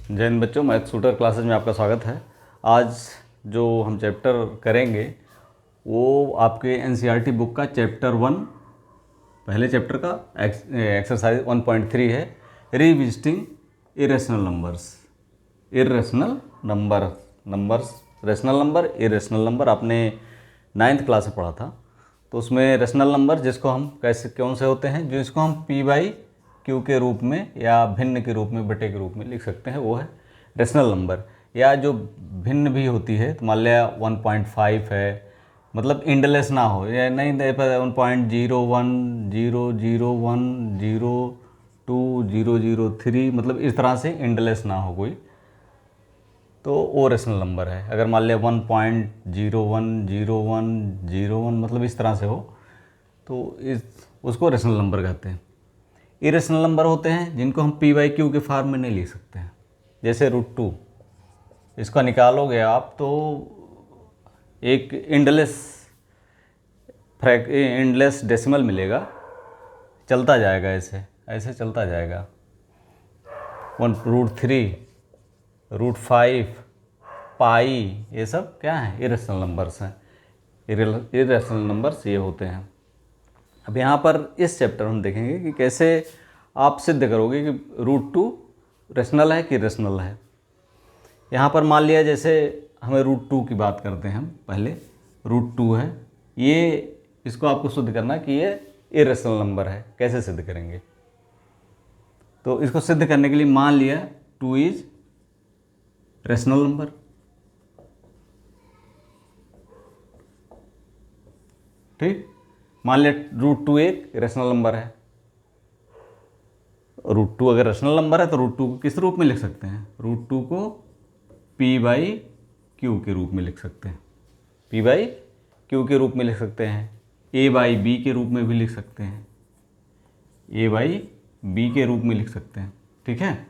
जय हिंद बच्चों, math shooter classes में आपका स्वागत है। आज जो हम चैप्टर करेंगे वो आपके एनसीईआरटी बुक का चैप्टर 1 पहले चैप्टर का एक्सरसाइज 1.3 है, revisiting irrational numbers. Rational number, irrational number आपने 9th क्लास में पढ़ा था। तो उसमें रेशनल नंबर जिसको हम कैसे कौन से होते हैं, जिसको हम पी बाई क्यू के रूप में या भिन्न के रूप में बटे के रूप में लिख सकते हैं, वो है रेशनल नंबर। या जो भिन्न भी होती है, तो मान लिया 1.5 है, मतलब इंडलेस ना हो, या नहीं दे पाए 1.01, 001, 002, 003, मतलब इस तरह से इंडलेस ना हो कोई, तो वो रेशनल नंबर है। अगर मान लिया 1.010101 मतलब इस तरह से हो, तो इस उसको रेशनल नंबर कहते हैं। इरेशनल नंबर होते हैं जिनको हम पी बाई क्यू के फॉर्म में नहीं लिख सकते हैं, जैसे √2। इसका निकालोगे आप तो एक इंडलेस डेसिमल मिलेगा, चलता जाएगा, ऐसे ऐसे चलता जाएगा। 1√3, √5, पाई, ये सब क्या है, इरेशनल नंबर्स हैं। इरेशनल नंबर्स ये होते हैं। अब यहाँ पर इस चैप्टर में हम देखेंगे कि कैसे आप सिद्ध करोगे कि √2 रेशनल है कि इरेशनल है। यहाँ पर मान लिया जैसे हमें √2 की बात करते हैं हम पहले। √2 है, ये इसको आपको सिद्ध करना है कि ये इरेशनल नंबर है। कैसे सिद्ध करेंगे? तो इसको सिद्ध करने के लिए मान लिया 2 इज रेशनल नंबर। ठीक, मान लिया √2 एक रेशनल नंबर है। √2 अगर रेशनल नंबर है तो √2 को किस रूप में लिख सकते हैं? √2 को पी बाई क्यू के रूप में लिख सकते हैं। पी बाई क्यू के रूप में लिख सकते हैं। ए बाई बी के रूप में भी लिख सकते हैं। ए बाई बी के रूप में लिख सकते हैं। ठीक है,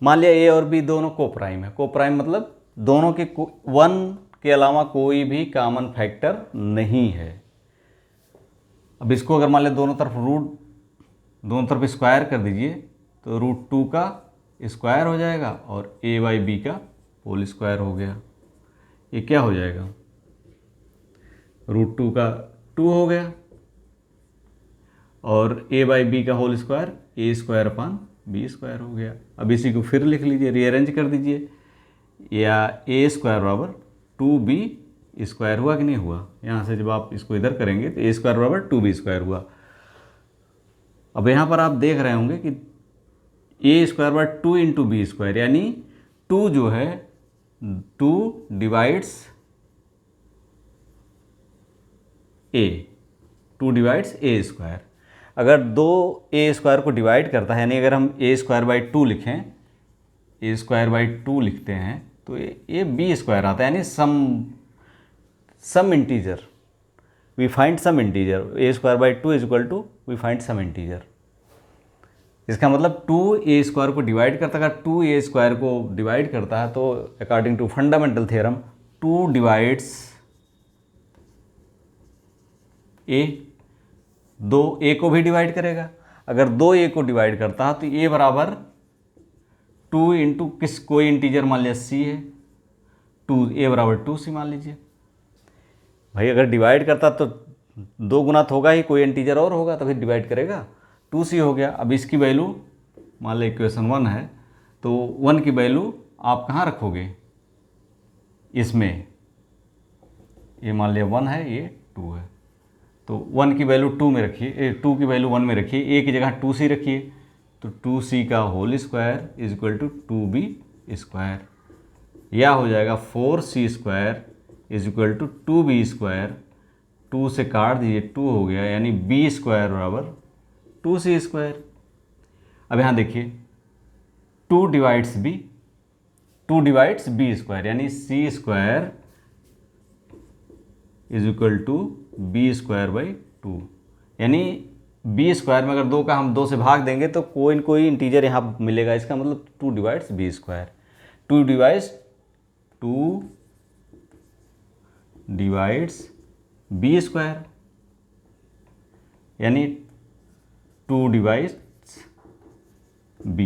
मान लिया ए और बी दोनों को प्राइम है। को प्राइम मतलब दोनों के 1 के अलावा कोई भी कॉमन फैक्टर नहीं है। अब इसको अगर मान लिया दोनों तरफ स्क्वायर कर दीजिए, तो √2 का स्क्वायर हो जाएगा और ए बाई बी का होल स्क्वायर हो गया। ये क्या हो जाएगा? √2 का 2 हो गया और ए बाई बी का होल स्क्वायर A² अपान B² हो गया। अब इसी को फिर लिख लीजिए, रीअरेंज कर दीजिए, या A² बराबर 2B² हुआ कि नहीं हुआ? यहाँ से जब आप इसको इधर करेंगे तो A² बराबर 2B² हुआ। अब यहाँ पर आप देख रहे होंगे कि A² बराबर 2 इंटू B², यानी 2 जो है 2 डिवाइड्स A²। अगर 2 A² को डिवाइड करता है, यानी अगर हम A² बाई 2 लिखें, A²/2 लिखते हैं, तो ये B² आता है, यानी some integer. We find some integer. A²/2 is equal to we find some integer. इसका मतलब 2A² को डिवाइड करता है। अगर 2A² को डिवाइड करता है तो according to fundamental theorem 2 divides A, 2A को भी डिवाइड करेगा। अगर 2A को डिवाइड करता है तो A बराबर 2 इंटू किस, कोई इंटीजर मान लिया C है, 2A बराबर 2C मान लीजिए। भाई अगर डिवाइड करता तो 2 गुना तो होगा ही, कोई इंटीजर और होगा तो फिर डिवाइड करेगा, 2C हो गया। अब इसकी वैल्यू मान लिया इक्वेशन 1 है, तो 1 की वैल्यू आप कहाँ रखोगे? इसमें ये मान लिया 1 है, ये 2 है, तो 1 की वैल्यू 2 में रखिए, 2 की वैल्यू 1 में रखिए, A की जगह 2C रखिए, तो 2C का whole square is equal to 2B²। या हो जाएगा 4C² is equal to 2B²। 2 से काट दीजिए, 2 हो गया, यानी B² बराबर 2C²। अब यहाँ देखिए 2 डिवाइड्स B, 2 डिवाइड्स B², यानी C² is equal to B²/2, यानी B² में अगर 2 का हम 2 से भाग देंगे तो कोई न कोई इंटीजर यहाँ मिलेगा। इसका मतलब 2 डिवाइड्स B², 2 डिवाइड्स B², यानी 2 डिवाइड्स B।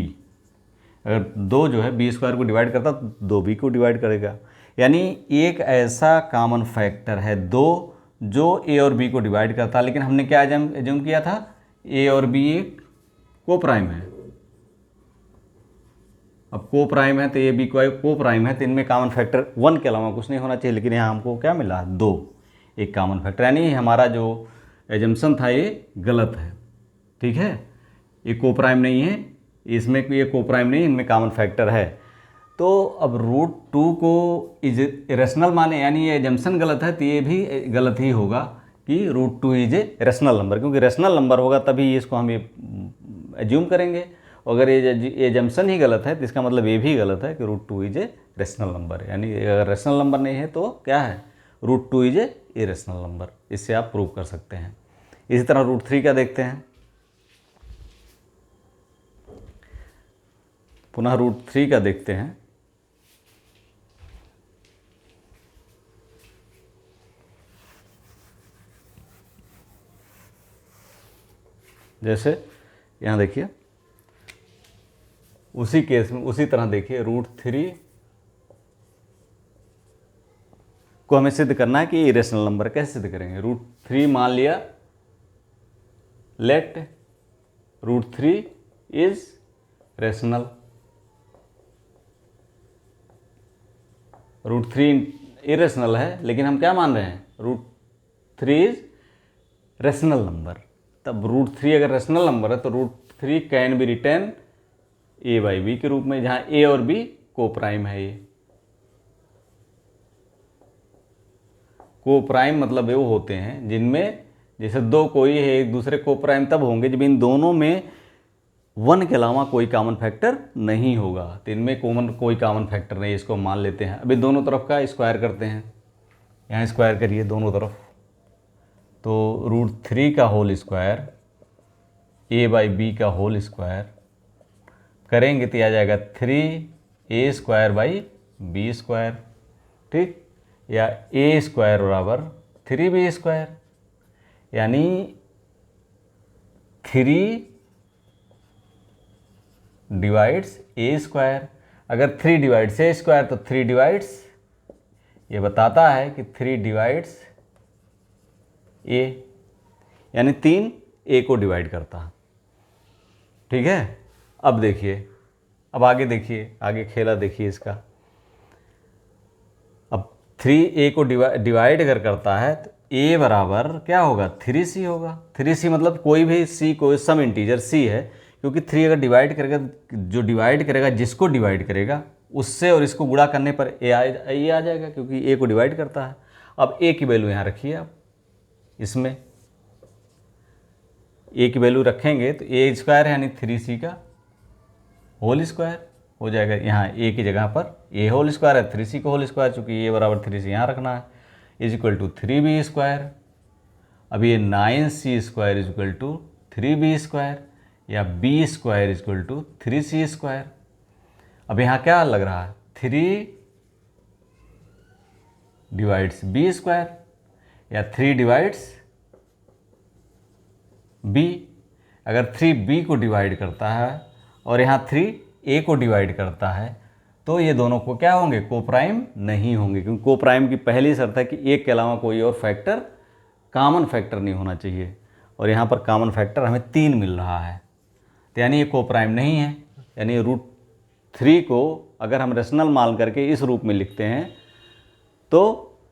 अगर 2 जो है बी स्क्वायर को डिवाइड करता तो 2b को डिवाइड करेगा। यानी एक ऐसा कॉमन फैक्टर है 2 जो a और b को डिवाइड करता है, लेकिन हमने क्या एज्यूम किया था, a और b एक को प्राइम है। अब को प्राइम है तो ए बी को प्राइम है, तो इनमें कॉमन फैक्टर 1 के अलावा कुछ नहीं होना चाहिए, लेकिन यहाँ हमको क्या मिला, 2 एक कॉमन फैक्टर, यानी हमारा जो एजम्पशन था ये गलत है। ठीक है, ये को प्राइम नहीं है, इसमें ये को प्राइम नहीं, इनमें कॉमन फैक्टर है। तो अब √2 को इरेशनल माने, यानी ये एजम्पशन गलत है, तो ये भी गलत ही होगा कि √2 इज ए रेशनल नंबर, क्योंकि रेशनल नंबर होगा तभी इसको हम ये एज्यूम करेंगे। अगर ये एजम्पशन ही गलत है तो इसका मतलब ये भी गलत है कि √2 इज ए रेशनल नंबर, यानी अगर रेशनल नंबर नहीं है तो क्या है, √2 इज ए इरेशनल नंबर। इससे आप प्रूव कर सकते हैं। इसी तरह √3 का देखते हैं। पुनः √3 का देखते हैं। जैसे यहाँ देखिए, उसी केस में उसी तरह देखिए, √3 को हमें सिद्ध करना है कि ये इरेशनल नंबर। कैसे सिद्ध करेंगे, √3 मान लिया, लेट √3 इज रेशनल। √3 इरेशनल है, लेकिन हम क्या मान रहे हैं, √3 इज रेशनल नंबर। तब √3 अगर रेशनल नंबर है तो √3 कैन बी रिटर्न a/b के रूप में, जहाँ a और b को प्राइम है। ये को प्राइम मतलब वो होते हैं जिनमें, जैसे 2 कोई है एक दूसरे को प्राइम तब होंगे जब इन दोनों में 1 के अलावा कोई कॉमन फैक्टर नहीं होगा। तो इनमें कोई कॉमन फैक्टर नहीं, इसको मान लेते हैं। अभी दोनों तरफ का स्क्वायर करते हैं, यहाँ स्क्वायर करिए दोनों तरफ, तो √3 का होल स्क्वायर a/b का होल स्क्वायर करेंगे तो आ जाएगा 3a² b²। ठीक, या a² बराबर 3b², यानी 3 डिवाइड्स a²। अगर 3 डिवाइड्स a² तो 3 डिवाइड्स, ये बताता है कि 3 डिवाइड्स a, यानी 3 a को डिवाइड करता है। ठीक है, अब देखिए, अब आगे देखिए, आगे खेला देखिए इसका। अब 3a को डिवाइड अगर करता है तो a बराबर क्या होगा, 3c होगा। 3c मतलब कोई भी c, कोई सम इंटीजर c है, क्योंकि 3 अगर डिवाइड करेगा, जो डिवाइड करेगा जिसको डिवाइड करेगा उससे और इसको गुणा करने पर a आ जाएगा, क्योंकि a को डिवाइड करता है। अब a की वैल्यू यहाँ रखिए आप, इसमें a की वैल्यू रखेंगे तो a² है, यानी 3c का होल स्क्वायर हो जाएगा। यहाँ a की जगह पर a होल स्क्वायर है, 3c का होल स्क्वायर, चूँकि a बराबर 3c यहाँ रखना है, = 3b²। अब ये 9c² = 3b², या b² = 3c²। अब यहाँ क्या लग रहा है, 3 डिवाइड्स b², या 3 डिवाइड्स b। अगर 3b को डिवाइड करता है और यहाँ 3a को डिवाइड करता है तो ये दोनों को क्या होंगे, को प्राइम नहीं होंगे, क्योंकि को प्राइम की पहली शर्त है कि एक के अलावा कोई और फैक्टर, कॉमन फैक्टर नहीं होना चाहिए। और यहाँ पर कॉमन फैक्टर हमें 3 मिल रहा है, तो यानी ये को प्राइम नहीं है। यानी √3 को अगर हम रेशनल मान करके इस रूप में लिखते हैं तो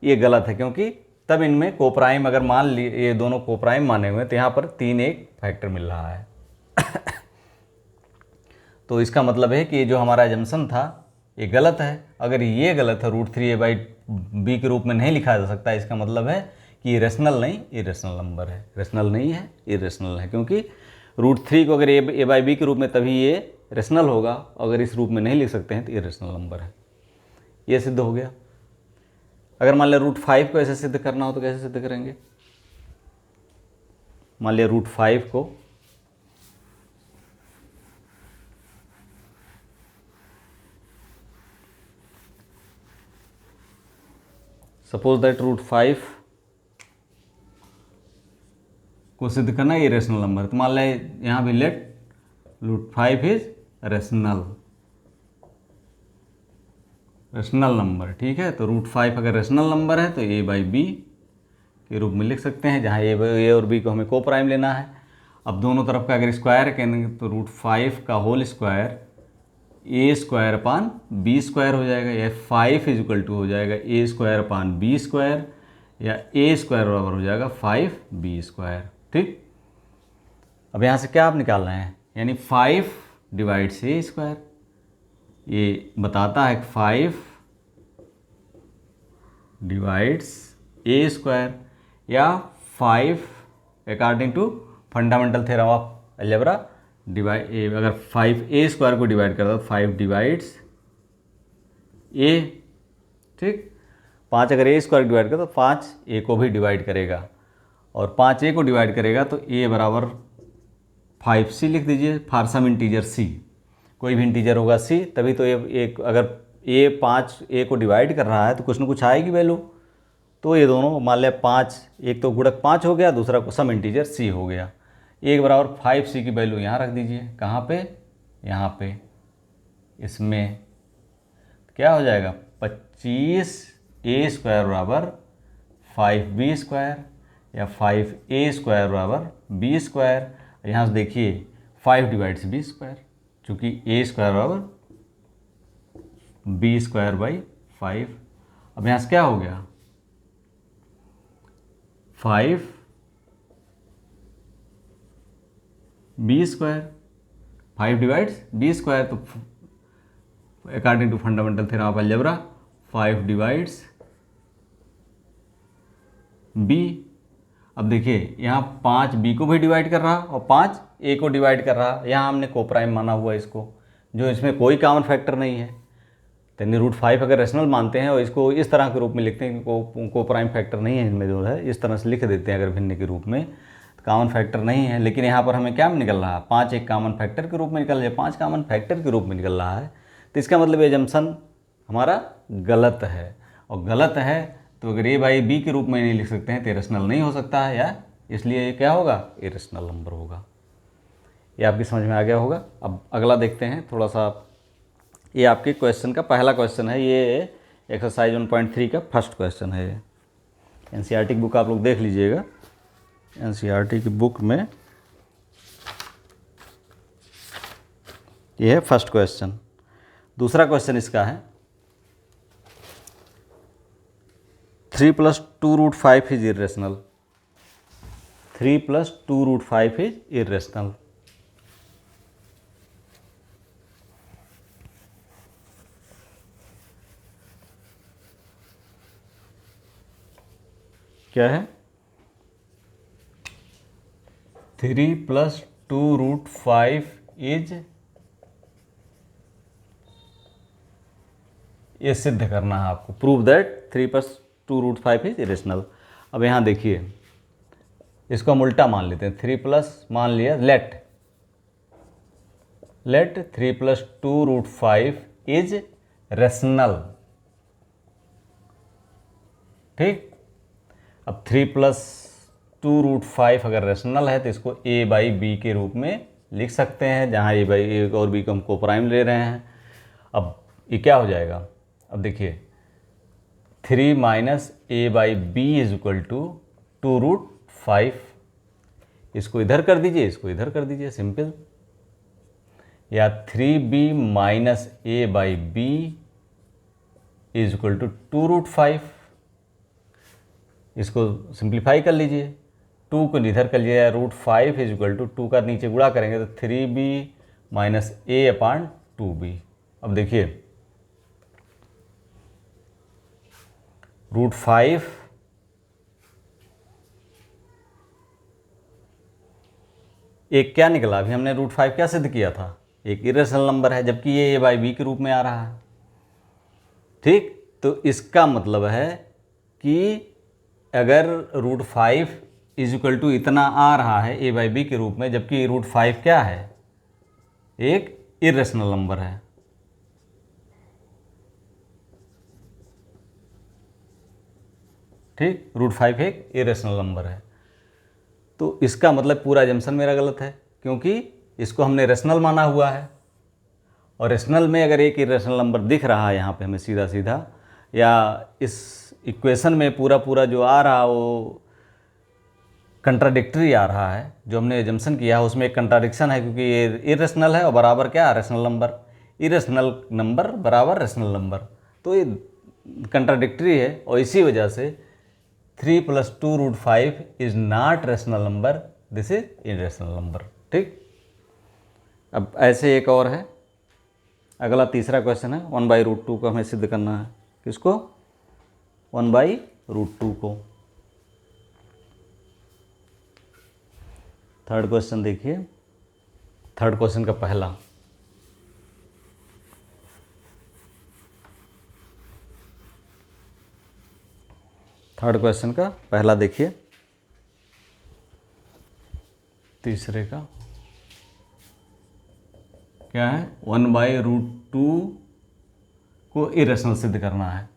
ये गलत है, क्योंकि तब इनमें को प्राइम अगर मान लिए, ये दोनों को प्राइम माने हुए, तो यहाँ पर 3 एक फैक्टर मिल रहा है। तो इसका मतलब है कि ये जो हमारा एजम्पशन था ये गलत है। अगर ये गलत है, √3a/b के रूप में नहीं लिखा जा सकता, इसका मतलब है कि ये रेशनल नहीं, इरेशनल नंबर है। रेशनल नहीं है, इरेशनल है, क्योंकि √3 को अगर a/b के रूप में तभी ये रेशनल होगा, अगर इस रूप में नहीं लिख सकते हैं तो इरेशनल नंबर है। ये सिद्ध हो गया। अगर मान लिया √5 को ऐसे सिद्ध करना हो तो कैसे सिद्ध करेंगे। मान लिया √5 को सपोज दैट √5 को सिद्ध करना है इरेशनल नंबर, तो मान लिया यहाँ भी let √5 is rational. Rational number, ठीक है। तो √5 अगर रेशनल नंबर है तो a/b के रूप में लिख सकते हैं, जहाँ ए और बी को हमें को प्राइम लेना है। अब दोनों तरफ का अगर स्क्वायर करेंगे तो √5 का होल स्क्वायर a² / b² हो जाएगा, या 5 = हो जाएगा a² / b², या a² बराबर हो जाएगा 5b², ठीक। अब यहाँ से क्या आप निकालना है, यानी 5 डिवाइड्स a², ये बताता है कि 5 डिवाइड्स a², या 5 according to fundamental theorem of algebra अगर 5a² को डिवाइड करता तो 5 डिवाइड्स a, ठीक। 5 अगर a² डिवाइड करता तो 5 a को भी डिवाइड करेगा, और 5a को डिवाइड करेगा तो a बराबर 5c लिख दीजिए फॉर सम इंटीजर c, कोई भी इंटीजर होगा c, तभी तो अगर a को डिवाइड कर रहा है तो कुछ ना कुछ आएगी वैल्यू। तो ये दोनों मान लिया 5, एक तो गुणक 5 हो गया, दूसरा सम इंटीजर c हो गया। 1 बराबर 5c की वैल्यू यहाँ रख दीजिए, कहाँ पे, यहाँ पे, इसमें क्या हो जाएगा 25a² बराबर 5b², या 5a² बराबर b²। यहाँ से देखिए 5 डिवाइड्स b², चूँकि a² बराबर b²/5। अब यहाँ से क्या हो गया 5 b², 5 डिवाइड्स b², तो according to fundamental theorem of algebra 5 divides b। अब देखिए यहाँ 5 b को भी डिवाइड कर रहा और 5 a को डिवाइड कर रहा, यहाँ हमने को प्राइम माना हुआ इसको, जो इसमें कोई कॉमन फैक्टर नहीं है। यानी √5 अगर रेशनल मानते हैं और इसको इस तरह के रूप में लिखते हैं कि को प्राइम फैक्टर नहीं है इनमें, जो है इस तरह से लिख देते हैं अगर भिन्न के रूप में, तो कॉमन फैक्टर नहीं है। लेकिन यहाँ पर हमें क्या निकल रहा है 5 एक कॉमन फैक्टर के रूप में निकल रहा है, 5 कॉमन फैक्टर के रूप में निकल रहा है, तो इसका मतलब ये जम्पशन हमारा गलत है। और गलत है तो अगर a/b के रूप में नहीं लिख सकते हैं तो रेशनल नहीं हो सकता है, या इसलिए ये क्या होगा इरेशनल नंबर होगा। ये आपकी समझ में आ गया होगा। अब अगला देखते हैं थोड़ा सा, ये आपके क्वेश्चन का पहला क्वेश्चन है, ये एक्सरसाइज 1.3 का फर्स्ट क्वेश्चन है। एनसीईआरटी की बुक आप लोग देख लीजिएगा, एनसीईआरटी की बुक में ये है फर्स्ट क्वेश्चन। दूसरा क्वेश्चन इसका है 3 + 2√5 इज इरेशनल। 3 + 2√5 is irrational. क्या है 3 + 2√5 इज, ये सिद्ध करना है आपको, प्रूव दैट 3 + 2√5 इज इरेशनल। अब यहाँ देखिए इसको हम उल्टा मान लेते हैं, 3+ मान लिया, लेट 3 + 2√5 इज रेशनल, ठीक। अब 3 + 2√5 अगर रेशनल है तो इसको a/b के रूप में लिख सकते हैं, जहाँ a और b को हम को प्राइम ले रहे हैं। अब ये क्या हो जाएगा, अब देखिए 3 - a/b = 2√5, इसको इधर कर दीजिए, इसको इधर कर दीजिए, सिंपल। या 3b - a/b = 2√5, इसको सिंप्लीफाई कर लीजिए, 2 को इधर कर लीजिए, √5 = 2 का नीचे गुणा करेंगे तो 3b - a/2b। अब देखिए √5 एक क्या निकला, अभी हमने √5 क्या सिद्ध किया था, एक इरेशनल नंबर है, जबकि ये a/b के रूप में आ रहा है, ठीक। तो इसका मतलब है कि अगर √5 = इतना आ रहा है a/b के रूप में, जबकि √5 क्या है, एक इरेशनल नंबर है, ठीक। √5 एक इरेशनल नंबर है, तो इसका मतलब पूरा जम्पशन मेरा गलत है, क्योंकि इसको हमने रेशनल माना हुआ है और रेशनल में अगर एक इरेशनल नंबर दिख रहा है यहाँ पे हमें सीधा सीधा, या इस इक्वेशन में पूरा पूरा जो आ रहा वो कंट्राडिक्टरी आ रहा है, जो हमने एजम्पशन किया है उसमें एक कंट्राडिक्शन है, क्योंकि ये इरेशनल है और बराबर क्या है, रेशनल नंबर। इरेशनल नंबर बराबर रेशनल नंबर, तो ये कंट्राडिक्टरी है, और इसी वजह से 3 + 2√5 is not rational number, this is irrational number. ठीक, अब ऐसे एक और है, अगला तीसरा क्वेश्चन है 1/√2 को हमें सिद्ध करना है। किसको? 1/√2 को। थर्ड क्वेश्चन देखिए, थर्ड क्वेश्चन का पहला, थर्ड क्वेश्चन का पहला देखिए, तीसरे का क्या है, 1/√2 को इरेशनल सिद्ध करना है।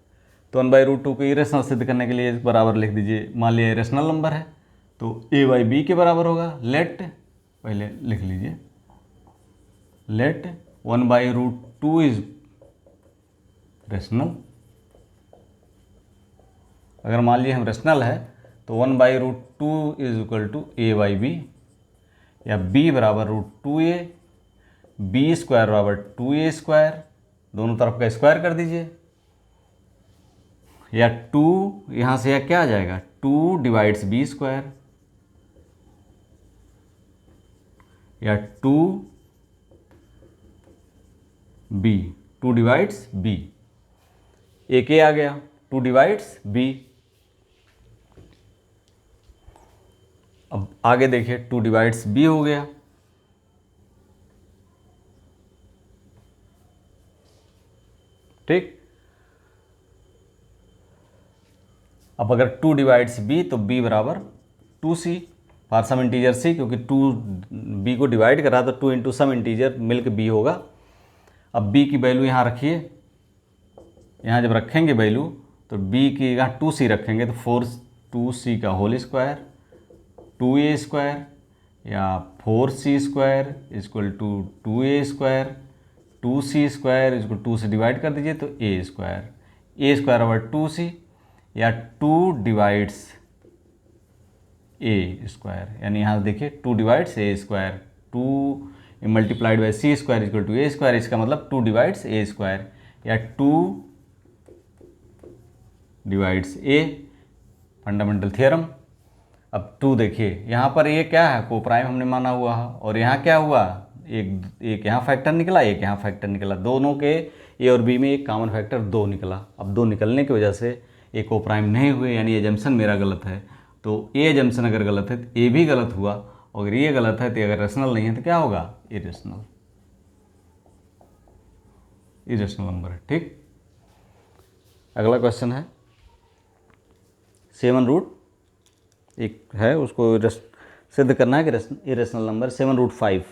तो 1/√2 को इरेशनल सिद्ध करने के लिए बराबर लिख दीजिए, मान लिया इरेशनल नंबर है तो a/b के बराबर होगा। लेट, पहले लिख लीजिए, लेट 1/√2 इज रेशनल। अगर मान लीजिए हम रेशनल है तो 1/√2 इज इक्वल टू a/b, या b बराबर √2a, b² बराबर 2a², दोनों तरफ का स्क्वायर कर दीजिए, या 2 यहाँ से या क्या आ जाएगा, 2 डिवाइड्स b², या 2 डिवाइड्स b, एक ए आ गया, 2 डिवाइड्स b। अब आगे देखिए, 2 डिवाइड्स b हो गया, ठीक। अब अगर 2 डिवाइड्स b तो b बराबर 2c, for some integer c, क्योंकि 2 b को डिवाइड कर रहा तो 2 इंटू सम इंटीजर मिलकर b होगा। अब b की वैल्यू यहाँ रखिए, यहाँ जब रखेंगे वैल्यू तो b की यहाँ 2c रखेंगे तो 2c का होल स्क्वायर, 2a², या 4c² equal to 2a², 2c² equal 2 से डिवाइड कर दीजिए तो a² बराबर 2c, या 2 डिवाइड्स a², यानी यहाँ देखिए 2 divides a², 2 multiplied by c² equal to a², इसका मतलब 2 डिवाइड्स a², या 2 डिवाइड्स a, फंडामेंटल थ्योरम। अब 2 देखिए, यहाँ पर ये क्या है, को प्राइम हमने माना हुआ है, और यहाँ क्या हुआ, एक यहाँ फैक्टर निकला, एक यहाँ फैक्टर निकला, दोनों के ए और बी में एक कॉमन फैक्टर 2 निकला। अब 2 निकलने की वजह से ए को प्राइम नहीं हुए, यानी एजम्पशन मेरा गलत है। तो ए एजम्पशन अगर गलत है तो ए भी गलत हुआ, और अगर ये गलत है तो अगर रेशनल नहीं है तो क्या होगा, इरेशनल, इरेशनल नंबर है। ठीक, अगला क्वेश्चन है 7√, एक है उसको सिद्ध करना है कि इरेशनल नंबर 7√5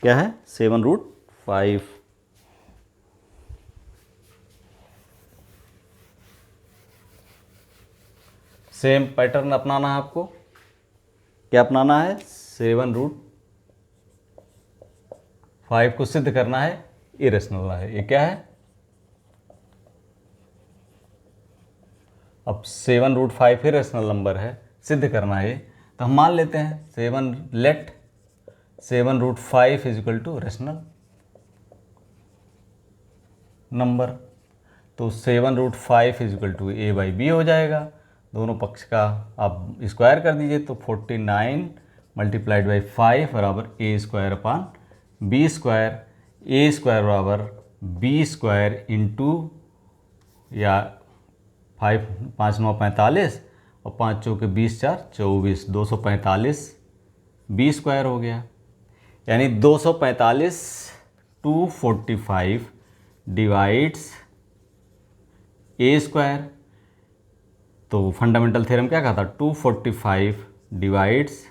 क्या है, 7√5। सेम पैटर्न अपनाना है आपको, क्या अपनाना है, 7√5 को सिद्ध करना है, इरेशनल है। ये क्या है, अब 7√5 इरेशनल नंबर है, सिद्ध करना है, तो हम मान लेते हैं let 7√5 is equal to rational number. तो 7√5 इज इक्वल टू a/b हो जाएगा, दोनों पक्ष का आप स्क्वायर कर दीजिए तो 49 मल्टीप्लाइड बाई 5 बराबर a² अपान b², a² बराबर b² इंटू, या 5 5 9 45 और 5 चौके 20 4 24, 245 b² हो गया, यानी 245 245 डिवाइड्स a²। तो फंडामेंटल थ्योरम क्या कहता, 245 डिवाइड्स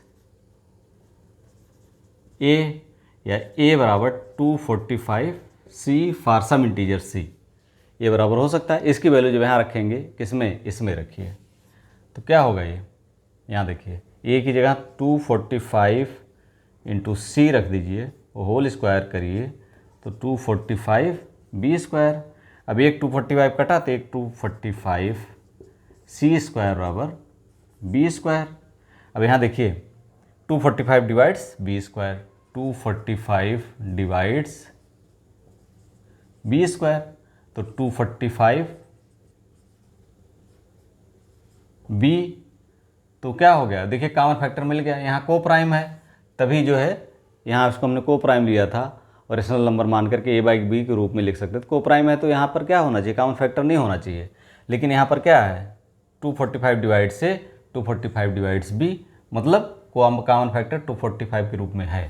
a, या a बराबर 245 c for some integer c, ये बराबर हो सकता है। इसकी वैल्यू जब यहाँ रखेंगे, किसमें, इसमें रखिए, तो क्या होगा ये, यहाँ देखिए a की जगह 245 इंटू c रख दीजिए, होल स्क्वायर करिए तो 245 बी स्क्वायर। अब एक 245 कटा तो एक 245 सी स्क्वायर बराबर बी स्क्वायर। अब यहाँ देखिए 245 divides B square, 245 divides B square, तो 245 बी, तो क्या हो गया देखिए कॉमन फैक्टर मिल गया। यहाँ को प्राइम है तभी जो है यहाँ उसको हमने को प्राइम लिया था और रेशनल नंबर मान करके ए बाई बी के रूप में लिख सकते थे। को प्राइम है तो यहाँ पर क्या होना चाहिए, कॉमन फैक्टर नहीं होना चाहिए, लेकिन यहाँ पर क्या है 245 डिवाइड से 245 डिवाइड्स बी, मतलब कॉमन फैक्टर 245 के रूप में है।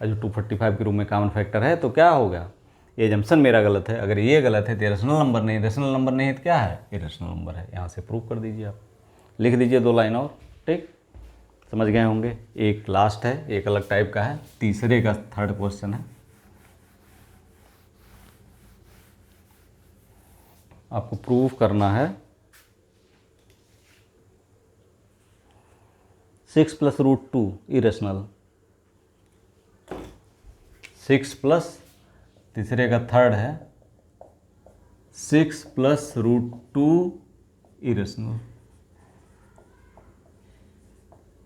और जो 245 के रूप में कॉमन फैक्टर है तो क्या हो गया, ये जंक्शन मेरा गलत है। अगर ये गलत है तो रेशनल नंबर नहीं, रेशनल नंबर नहीं है तो क्या है, ये रेशनल नंबर है। यहाँ से प्रूव कर दीजिए, आप लिख दीजिए 2 लाइन और, ठीक, समझ गए होंगे। एक लास्ट है, एक अलग टाइप का है, तीसरे का थर्ड क्वेश्चन है। आपको प्रूव करना है 6 + √2 इरेशनल, 6 प्लस, तीसरे का थर्ड है 6 + √2 इरेशनल।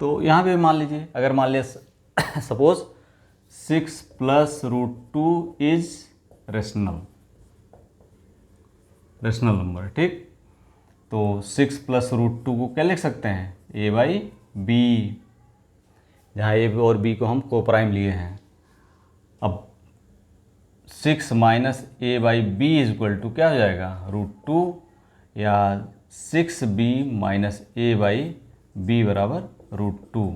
तो यहाँ पे मान लीजिए, अगर मान लिया suppose 6 + √2 is rational, rational number, ठीक। तो 6 + √2 को क्या लिख सकते हैं, ए बाई बी, जहाँ ए और बी को हम को प्राइम लिए हैं। अब 6 - a by B equal to क्या हो जाएगा, √2, या 6b - a बाई बी बराबर √2।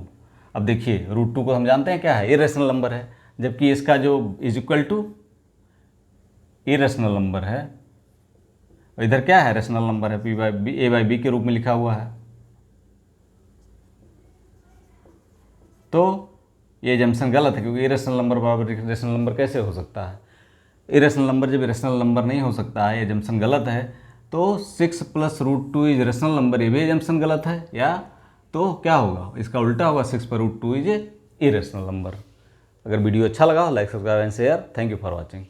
अब देखिए √2 को हम जानते हैं क्या है, इरेशनल नंबर है, जबकि इसका जो is equal to irrational number है, इधर क्या है, रेशनल नंबर है, a बाई बी के रूप में लिखा हुआ है। तो ये जंक्शन गलत है, क्योंकि इरेशनल नंबर बराबर रेशनल नंबर कैसे हो सकता है, इरेशनल नंबर जब रेशनल नंबर नहीं हो सकता है, ये जंक्शन गलत है। तो 6 + √2 इज रेशनल नंबर, ये भी जंक्शन गलत है, या तो क्या होगा, इसका उल्टा होगा, 6 / √2 इज इरेशनल नंबर। अगर वीडियो अच्छा लगा like, subscribe and share. Thank you for watching.